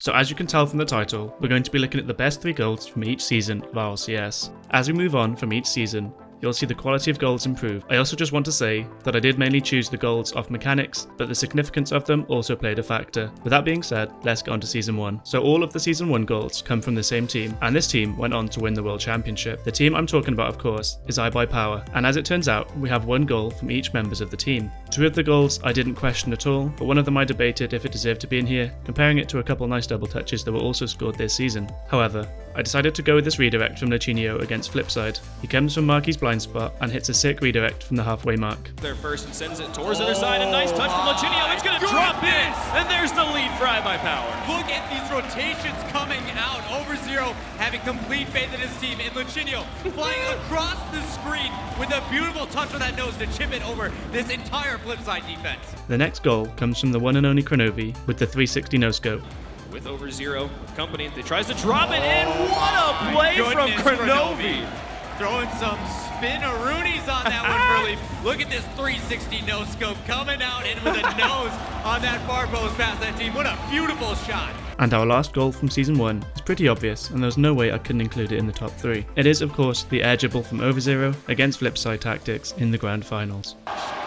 So as you can tell from the title, we're going to be looking at the best 3 goals from each season of RLCS. As we move on from each season, you'll see the quality of goals improve. I also just want to say that I did mainly choose the goals off mechanics, but the significance of them also played a factor. With that being said, let's get on to Season 1. So all of the Season 1 goals come from the same team, and this team went on to win the World Championship. The team I'm talking about, of course, is iBuyPower, and as it turns out, we have 1 goal from each members of the team. 2 of the goals I didn't question at all, but one of them I debated if it deserved to be in here, comparing it to a couple nice double touches that were also scored this season. However, I decided to go with this redirect from Lachinio against Flipside. He comes from Marky's blind spot and hits a sick redirect from the halfway mark. There first and sends it towards the other side. A nice touch from Lachinio. It's going to drop in, and there's the lead for iBuyPower. Look at these rotations coming out. Over0 having complete faith in his team. And Lachinio flying across the screen with a beautiful touch on that nose to chip it over this entire Flipside defense. The next goal comes from the one and only Kronovi with the 360 no-scope. With Over0 company, they tries to drop it in. What a play from Kronovi. Throwing some spin-a-roonies on that one, Burley. Look at this 360 no-scope coming out in with a nose on that far post past that team. What a beautiful shot. And our last goal from Season 1 is pretty obvious, and there's no way I couldn't include it in the top 3. It is, of course, the air dribble from Over0 against Flipside Tactics in the Grand Finals.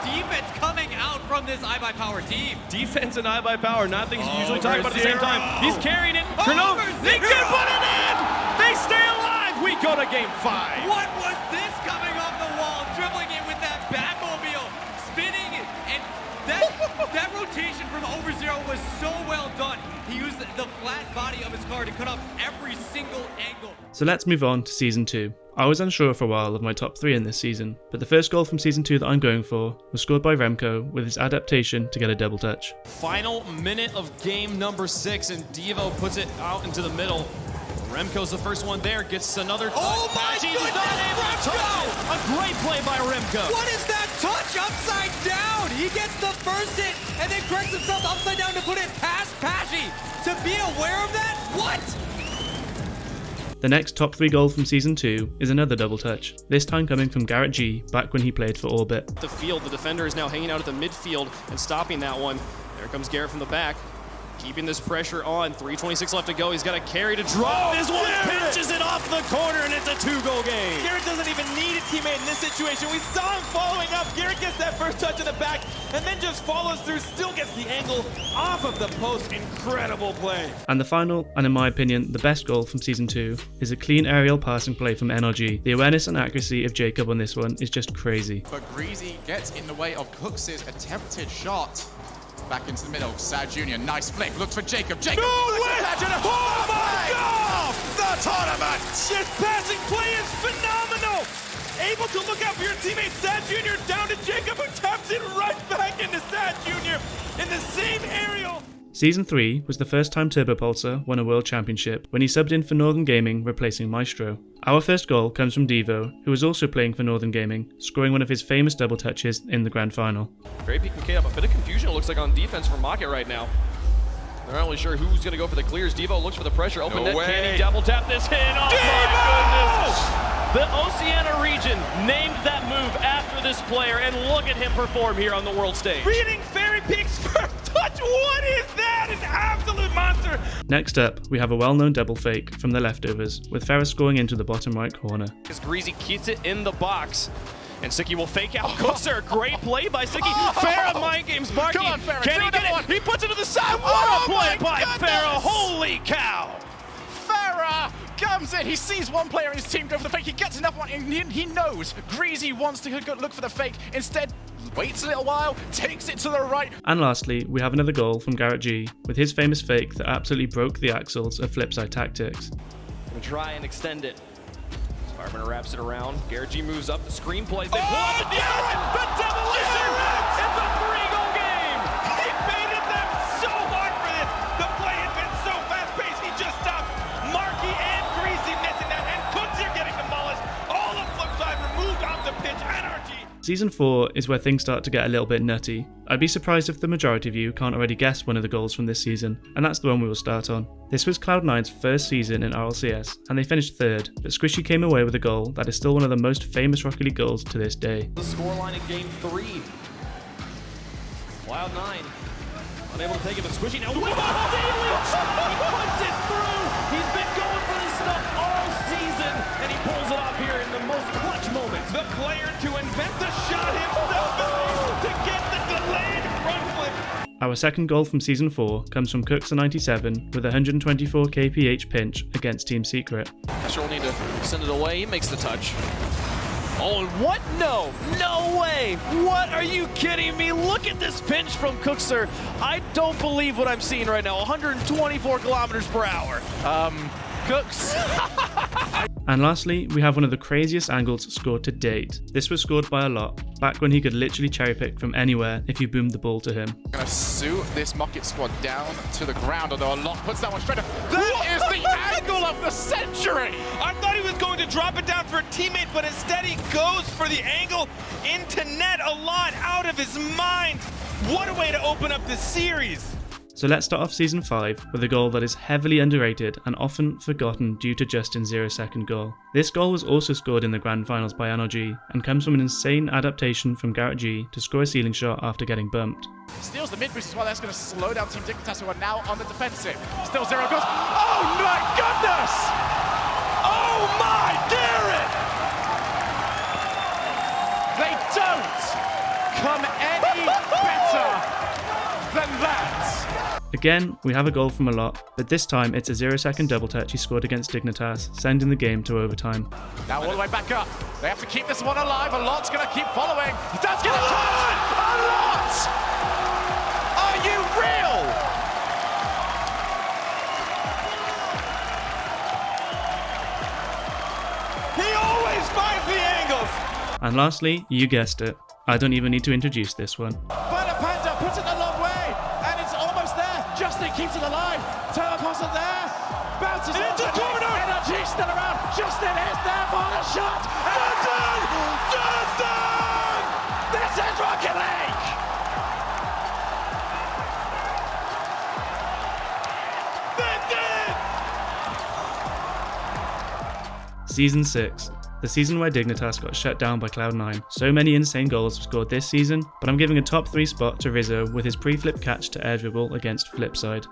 Defense coming out from this iBuyPower team. Defense and iBuyPower, not things you usually talk about at the same time. He's carrying it. Kronovi, they can put it in! They stay alive! We go to Game 5. What was this coming off the wall? Dribbling it with that Batmobile, spinning it, and that rotation from Over0 was so well done. He used the flat body of his car to cut off every single angle. So let's move on to Season 2. I was unsure for a while of my top 3 in this season, but the first goal from Season 2 that I'm going for was scored by Remco with his adaptation to get a double touch. Final minute of game number 6, and Devo puts it out into the middle. Remco's the first one there, gets another touch. Oh my goodness, Remco! A great play by Remco. What is that touch upside down? He gets the first hit and then corrects himself upside down to put it past Pashy. To be aware of that? What? The next top 3 goal from Season 2 is another double touch, this time coming from Garrett G back when he played for Orbit. The field, the defender is now hanging out at the midfield and stopping that one. There comes Garrett from the back, keeping this pressure on. 3:26 left to go. He's got a carry to drop. This one pinches it off the corner, and it's a 2-goal game. Garrett doesn't even need a teammate in this situation. We saw him following up. Garrett gets that first touch in the back and then just follows through, still gets the angle off of the post. Incredible play. And the final, and in my opinion, the best goal from Season 2 is a clean aerial passing play from NRG. The awareness and accuracy of Jacob on this one is just crazy. But Greasy gets in the way of Cooks' attempted shot. Back into the middle, Sad Jr., nice flick, looks for Jacob. Jacob! No way! Oh my God! The tournament! This passing play is phenomenal! Able to look out for your teammate Sad Jr. down to Jacob, who taps it right back into Sad Jr. in the same aerial. Season 3 was the first time Turbopulsar won a World Championship when he subbed in for Northern Gaming, replacing Maestro. Our first goal comes from Devo, who was also playing for Northern Gaming, scoring one of his famous double touches in the Grand Final. Very picking K up. A bit of confusion, it looks like, on defense for Market right now. They're not really sure who's going to go for the clears. Devo looks for the pressure. Open net. Can he double tap this in? Oh my goodness! The Oceania region named that move after this player, and look at him perform here on the world stage. Reading Fairy Peak's first touch. What is that? An absolute monster. Next up, we have a well-known double fake from the leftovers, with Ferris scoring into the bottom right corner. As Greasy keeps it in the box, and Sicky will fake out Cooksir. Great play by Sicky. Farah mind games Marky. Come on, Farah. Can he get it? He puts it to the side. What a play by Farah. Holy cow. Farah comes in, he sees one player in his team go for the fake, he gets another one, and he knows Greasy wants to go look for the fake, instead waits a little while, takes it to the right. And lastly, we have another goal from Garrett G, with his famous fake that absolutely broke the axles of Flipside Tactics. Gonna try and extend it. Sparman wraps it around, Garrett G moves up, the screen plays, they pull up the demolition! It's a 3-goal game! He baited them so hard for this. The play had been so fast-paced, he just stopped. Marky and Greasy missing that, and Cooksir getting demolished. All of Flipside removed off the pitch. NRG. Season 4 is where things start to get a little bit nutty. I'd be surprised if the majority of you can't already guess one of the goals from this season, and that's the one we will start on. This was Cloud9's first season in RLCS, and they finished 3rd, but Squishy came away with a goal that is still one of the most famous Rocket League goals to this day. The scoreline in Game 3. Cloud9 Unable to take it, but Squishy now. He puts it through. He's been going for this stuff all season, and he pulls it off here in the most clutch moments. The player to invent the shot himself to get the delayed front flip. Our second goal from Season 4 comes from Cooksa97 with a 124 kph pinch against Team Secret. Sure will need to send it away. He makes the touch. Oh, what? No. No way. What? Are you kidding me? Look at this pinch from Cookser. I don't believe what I'm seeing right now. 124 kilometers per hour. Cooks. And lastly, we have one of the craziest angles scored to date. This was scored by a lot, back when he could literally cherry pick from anywhere if you boomed the ball to him. Gonna suit this Mocket squad down to the ground, although a lot puts that one straight up. That is the angle of the century! I thought he was going to drop it down for a teammate, but instead he goes for the angle into net a lot, out of his mind. What a way to open up this series. So let's start off Season 5 with a goal that is heavily underrated and often forgotten due to Justin's 0-second goal. This goal was also scored in the Grand Finals by ANOG and comes from an insane adaptation from Garrett G to score a ceiling shot after getting bumped. Steals the mid boost as well. That's going to slow down Team Dignitas, who are now on the defensive. Still 0 goals. Oh my goodness! Oh my Garrett! They don't come any better than that. Again, we have a goal from a lot, but this time it's a 0-second double touch he scored against Dignitas, sending the game to overtime. Now all the way back up. They have to keep this one alive. A lot's going to keep following. He does get a touch! A lot! Are you real? He always finds the angles. And lastly, you guessed it, I don't even need to introduce this one. Panda Panda puts it the long way, and it's almost there. Justin keeps it alive. Turbo's there. Bounces into the corner. Energy still around. Justin is there for the shot. Justin! Justin! This is Rocket League! They did it! Season 6. The season where Dignitas got shut down by Cloud9. So many insane goals were scored this season, but I'm giving a top 3 spot to Rizzo with his pre-flip catch to air dribble against Flipside.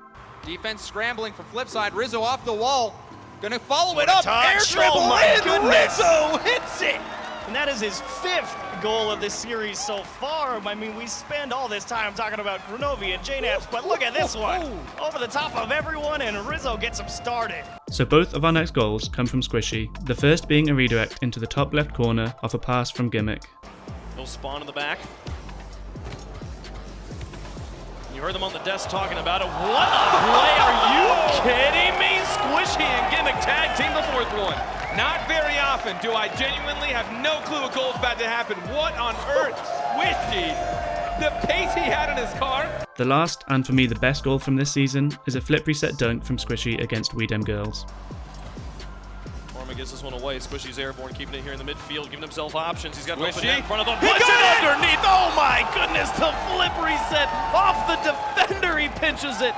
Defense scrambling for Flipside. Rizzo off the wall. Gonna follow it up. Air dribble Oh my in. goodness. Rizzo hits it. And that is his 5th goal of this series so far. I mean, we spend all this time talking about Grenovi and JNAPS, but look at this one. Over the top of everyone, and Rizzo gets him started. So both of our next goals come from Squishy, the first being a redirect into the top left corner off a pass from Gimmick. He'll spawn in the back. You heard them on the desk talking about it. What a play, are you kidding me? Squishy and Gimmick tag team the 4th one. Not very often do I genuinely have no clue a goal's about to happen. What on earth? Squishy. The pace he had in his car. The last, and for me the best goal from this season, is a flip reset dunk from Squishy against Weedem Girls. Norman gets this one away. Squishy's airborne, keeping it here in the midfield, giving himself options. He's got an open Squishy. net in front of the He puts got it it! underneath. Oh my goodness, the flip reset off the defender. He pinches it.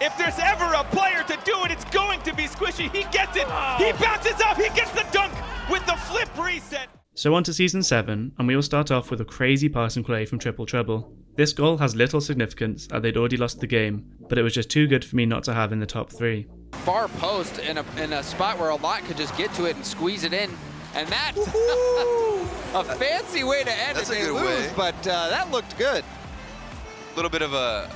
If there's ever a player to do it, it's going to be Squishy. He gets it. He bounces up. He gets the dunk with the flip reset. So on to Season 7, and we will start off with a crazy passing play from Triple Trouble. This goal has little significance as they'd already lost the game, but it was just too good for me not to have in the top 3. Far post in a spot where a lot could just get to it and squeeze it in. And that's a fancy way to end That's it. a They good lose, way. but that looked good. Little bit of a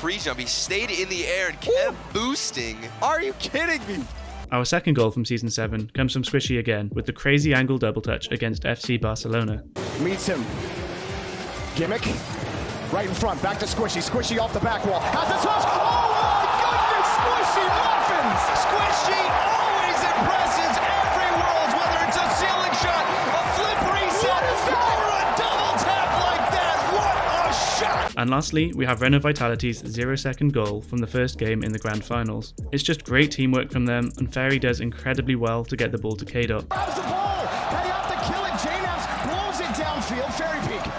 pre-jump. He stayed in the air and kept boosting. Are you kidding me? Our second goal from Season 7 comes from Squishy again, with the crazy angle double touch against FC Barcelona. Meets him. Gimmick. Right in front. Back to Squishy. Squishy off the back wall. Has the touch. Oh my goodness! Squishy muffins! Squishy always impresses every world, whether it's a ceiling shot, a flip reset, or a double tap like that. What a shot! And lastly, we have Reno Vitality's 0-second goal from the first game in the Grand Finals. It's just great teamwork from them, and Fairy does incredibly well to get the ball to K-Dot. Grabs the ball. Heading out to kill it. JNAPS blows it downfield. Fairy Peak.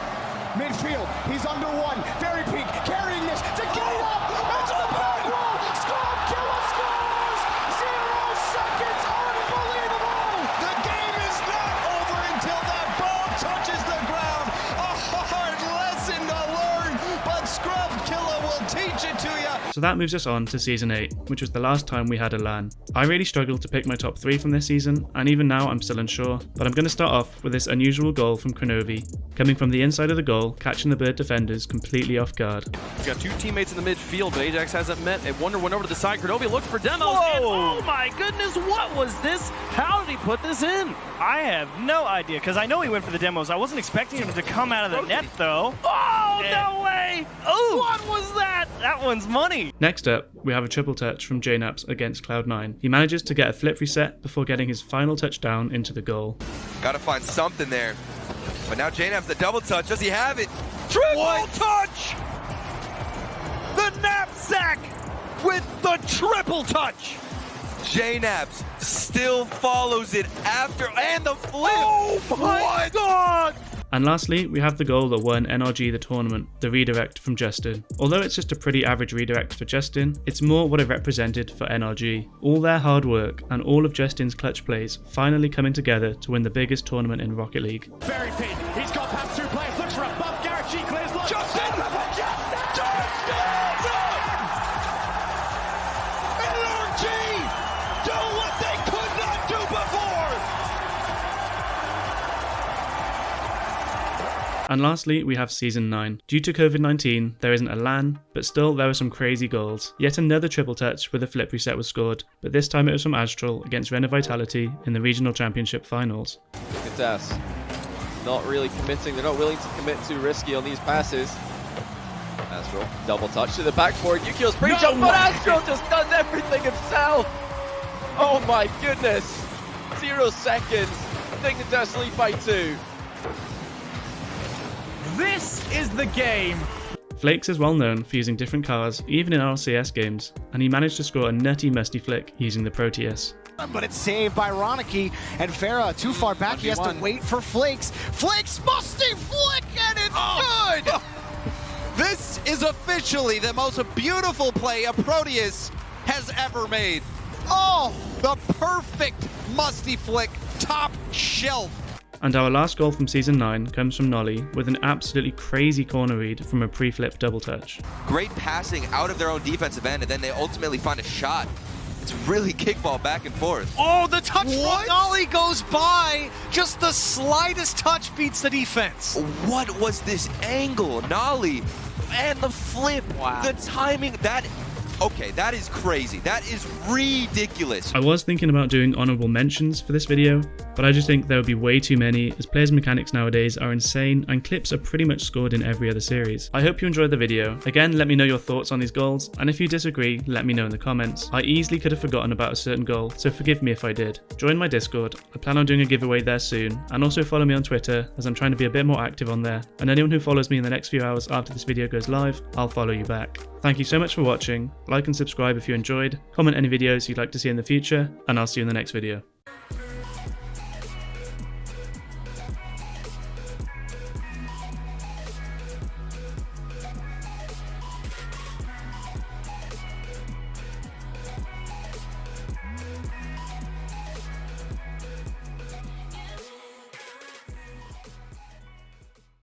Midfield. He's under one. Fairy Peak carrying this to K-Dot. Into the back wall. Score. Killer scores. 0 seconds. Unbelievable. The game is not over until that ball touches the ground. A hard lesson to learn, but Scrub Killer will teach that moves us on to Season 8, which was the last time we had a LAN. I really struggled to pick my top 3 from this season, and even now I'm still unsure, but I'm going to start off with this unusual goal from Kronovi, coming from the inside of the goal, catching the Bird defenders completely off guard. We've got 2 teammates in the midfield, but Ajax hasn't met. And Wonder went over to the side. Kronovi looked for demos. And oh my goodness, what was this? How did he put this in? I have no idea, because I know he went for the demos. I wasn't expecting him to come out of the net, though. Oh, no way! Oh, what was that? That one's money. Next up, we have a triple touch from JKnaps against Cloud9. He manages to get a flip reset before getting his final touchdown into the goal. Gotta find something there. But now JKnaps the double touch. Does he have it? Triple touch! The knapsack with the triple touch! JKnaps still follows it after, and the flip! Oh my God! And lastly, we have the goal that won NRG the tournament, the redirect from Justin. Although it's just a pretty average redirect for Justin, it's more what it represented for NRG. All their hard work and all of Justin's clutch plays finally coming together to win the biggest tournament in Rocket League. Very big. He's got past 2 players. Looks for a bump. Garrett G clears. Justin! NRG do what they could not do before! And lastly, we have Season 9. Due to COVID-19, there isn't a LAN, but still there were some crazy goals. Yet another triple touch with a flip reset was scored, but this time it was from Astral against Renner Vitality in the Regional Championship Finals. Vitas not really committing. They're not willing to commit too risky on these passes. Astral, double touch to the backboard. Yukio's free jump, but Astral just does everything himself. Oh my goodness. 0 seconds. Dignitas lead by 2. This is the game. Flakes is well known for using different cars, even in RLCS games, and he managed to score a nutty musty flick using the Proteus. But it's saved by Ronicky, and Farah too far back. He has to wait for Flakes. Flakes musty flick, and it's good! This is officially the most beautiful play a Proteus has ever made. Oh, the perfect musty flick, top shelf. And our last goal from Season 9 comes from Nolly with an absolutely crazy corner read from a pre-flip double touch. Great passing out of their own defensive end, and then they ultimately find a shot. It's really kickball back and forth. Oh, the touch from Nolly goes by. Just the slightest touch beats the defense. What was this angle? Nolly and the flip. Wow. The timing. Okay, that is crazy. That is ridiculous. I was thinking about doing honorable mentions for this video, but I just think there would be way too many, as players' mechanics nowadays are insane and clips are pretty much scored in every other series. I hope you enjoyed the video. Again, let me know your thoughts on these goals, and if you disagree, let me know in the comments. I easily could have forgotten about a certain goal, so forgive me if I did. Join my Discord. I plan on doing a giveaway there soon, and also follow me on Twitter, as I'm trying to be a bit more active on there, and anyone who follows me in the next few hours after this video goes live, I'll follow you back. Thank you so much for watching. Like and subscribe if you enjoyed, comment any videos you'd like to see in the future, and I'll see you in the next video.